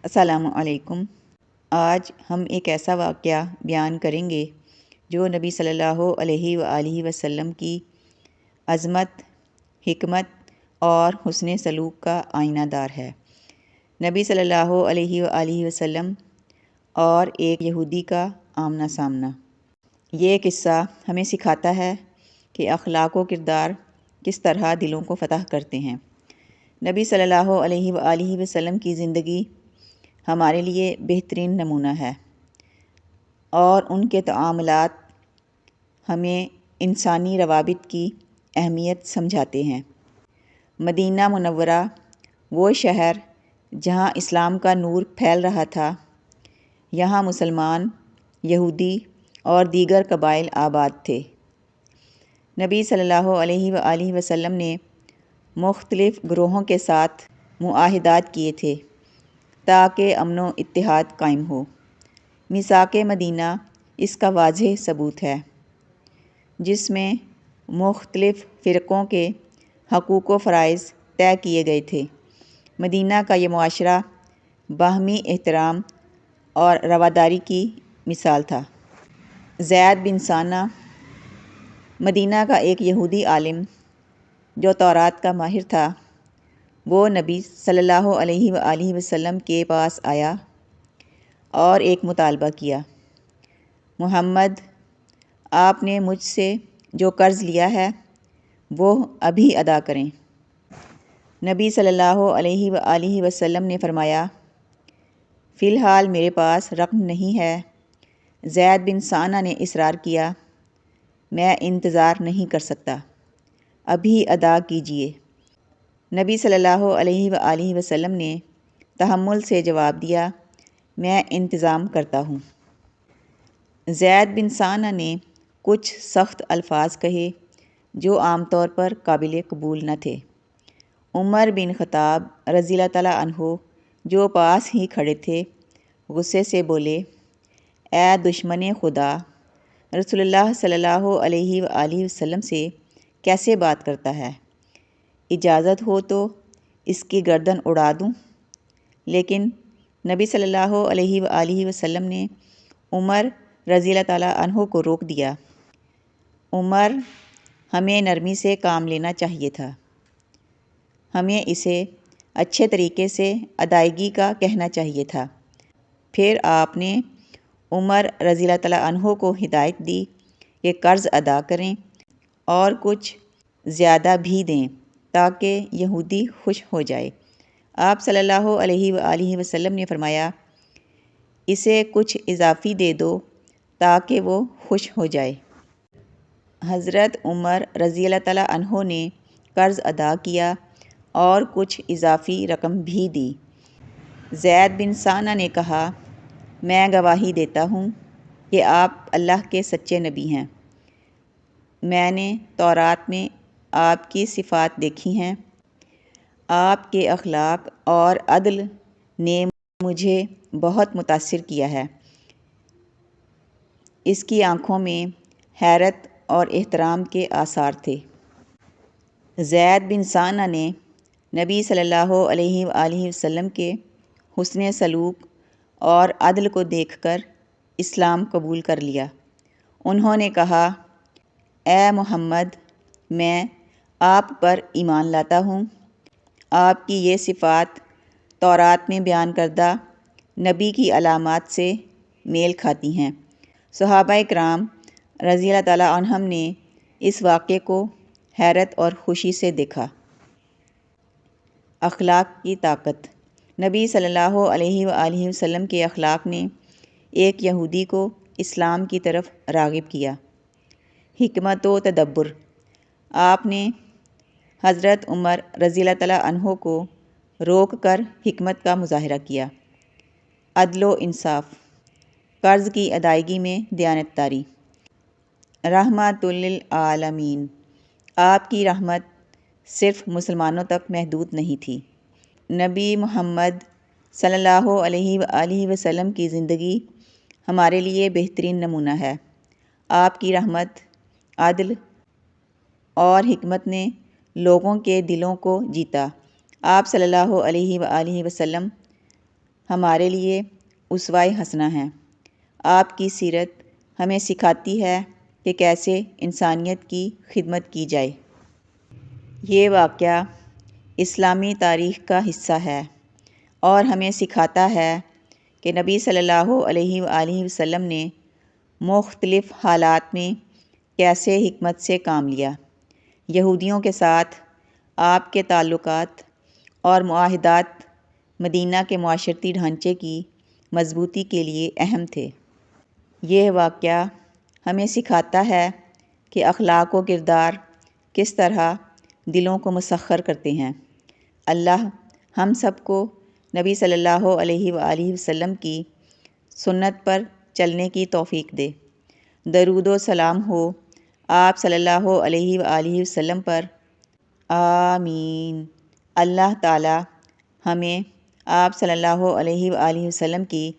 السلام علیکم۔ آج ہم ایک ایسا واقعہ بیان کریں گے جو نبی صلی اللہ علیہ وآلہ وسلم کی عظمت، حکمت اور حسن سلوک کا آئینہ دار ہے۔ نبی صلی اللہ علیہ وآلہ وسلم اور ایک یہودی کا آمنا سامنا۔ یہ قصہ ہمیں سکھاتا ہے کہ اخلاق و کردار کس طرح دلوں کو فتح کرتے ہیں۔ نبی صلی اللہ علیہ وآلہ وسلم کی زندگی ہمارے لیے بہترین نمونہ ہے اور ان کے تعاملات ہمیں انسانی روابط کی اہمیت سمجھاتے ہیں۔ مدینہ منورہ، وہ شہر جہاں اسلام کا نور پھیل رہا تھا، یہاں مسلمان، یہودی اور دیگر قبائل آباد تھے۔ نبی صلی اللہ علیہ وآلہ وسلم نے مختلف گروہوں کے ساتھ معاہدات کیے تھے تاکہ امن و اتحاد قائم ہو۔ میثاق مدینہ اس کا واضح ثبوت ہے، جس میں مختلف فرقوں کے حقوق و فرائض طے کیے گئے تھے۔ مدینہ کا یہ معاشرہ باہمی احترام اور رواداری کی مثال تھا۔ زید بن ثانہ، مدینہ کا ایک یہودی عالم جو تورات کا ماہر تھا، وہ نبی صلی اللہ علیہ وآلہ وسلم کے پاس آیا اور ایک مطالبہ کیا: محمد، آپ نے مجھ سے جو قرض لیا ہے وہ ابھی ادا کریں۔ نبی صلی اللہ علیہ وآلہ وسلم نے فرمایا: فی الحال میرے پاس رقم نہیں ہے۔ زید بن ثانہ نے اصرار کیا: میں انتظار نہیں کر سکتا، ابھی ادا کیجیے۔ نبی صلی اللہ علیہ وآلہ وسلم نے تحمل سے جواب دیا: میں انتظام کرتا ہوں۔ زید بن ثانہ نے کچھ سخت الفاظ کہے جو عام طور پر قابل قبول نہ تھے۔ عمر بن خطاب رضی اللہ تعالیٰ عنہ، جو پاس ہی کھڑے تھے، غصے سے بولے: اے دشمن خدا، رسول اللہ صلی اللہ علیہ وآلہ وسلم سے کیسے بات کرتا ہے؟ اجازت ہو تو اس کی گردن اڑا دوں۔ لیکن نبی صلی اللہ علیہ وآلہ وسلم نے عمر رضی اللہ تعالیٰ عنہ کو روک دیا۔ عمر، ہمیں نرمی سے کام لینا چاہیے تھا، ہمیں اسے اچھے طریقے سے ادائیگی کا کہنا چاہیے تھا۔ پھر آپ نے عمر رضی اللہ تعالیٰ عنہ کو ہدایت دی کہ قرض ادا کریں اور کچھ زیادہ بھی دیں تاکہ یہودی خوش ہو جائے۔ آپ صلی اللہ علیہ وآلہ وسلم نے فرمایا: اسے کچھ اضافی دے دو تاکہ وہ خوش ہو جائے۔ حضرت عمر رضی اللہ تعالیٰ عنہ نے قرض ادا کیا اور کچھ اضافی رقم بھی دی۔ زید بن ثانہ نے کہا: میں گواہی دیتا ہوں کہ آپ اللہ کے سچے نبی ہیں۔ میں نے تورات میں آپ کی صفات دیکھی ہیں۔ آپ کے اخلاق اور عدل نے مجھے بہت متاثر کیا ہے۔ اس کی آنکھوں میں حیرت اور احترام کے آثار تھے۔ زید بن ثانہ نے نبی صلی اللہ علیہ وآلہ وسلم کے حسن سلوک اور عدل کو دیکھ کر اسلام قبول کر لیا۔ انہوں نے کہا: اے محمد، میں آپ پر ایمان لاتا ہوں۔ آپ کی یہ صفات تورات میں بیان کردہ نبی کی علامات سے میل کھاتی ہیں۔ صحابہ کرام رضی اللہ تعالیٰ عنہم نے اس واقعے کو حیرت اور خوشی سے دیکھا۔ اخلاق کی طاقت۔ نبی صلی اللہ علیہ وآلہ وسلم کے اخلاق نے ایک یہودی کو اسلام کی طرف راغب کیا۔ حکمت و تدبر۔ آپ نے حضرت عمر رضی اللہ تعالیٰ عنہ کو روک کر حکمت کا مظاہرہ کیا۔ عدل و انصاف۔ قرض کی ادائیگی میں دیانت داری۔ رحمت للعالمین۔ آپ کی رحمت صرف مسلمانوں تک محدود نہیں تھی۔ نبی محمد صلی اللہ علیہ وآلہ وسلم کی زندگی ہمارے لیے بہترین نمونہ ہے۔ آپ کی رحمت، عدل اور حکمت نے لوگوں کے دلوں کو جیتا۔ آپ صلی اللہ علیہ وآلہ وسلم ہمارے لیے اسوہ حسنہ ہیں۔ آپ کی سیرت ہمیں سکھاتی ہے کہ کیسے انسانیت کی خدمت کی جائے۔ یہ واقعہ اسلامی تاریخ کا حصہ ہے اور ہمیں سکھاتا ہے کہ نبی صلی اللہ علیہ وآلہ وسلم نے مختلف حالات میں کیسے حکمت سے کام لیا۔ یہودیوں کے ساتھ آپ کے تعلقات اور معاہدات مدینہ کے معاشرتی ڈھانچے کی مضبوطی کے لیے اہم تھے۔ یہ واقعہ ہمیں سکھاتا ہے کہ اخلاق و کردار کس طرح دلوں کو مسخر کرتے ہیں۔ اللہ ہم سب کو نبی صلی اللہ علیہ وآلہ وسلم کی سنت پر چلنے کی توفیق دے۔ درود و سلام ہو آپ صلی اللہ علیہ وآلہ وسلم پر۔ آمین۔ اللہ تعالی ہمیں آپ صلی اللہ علیہ وآلہ وسلم کی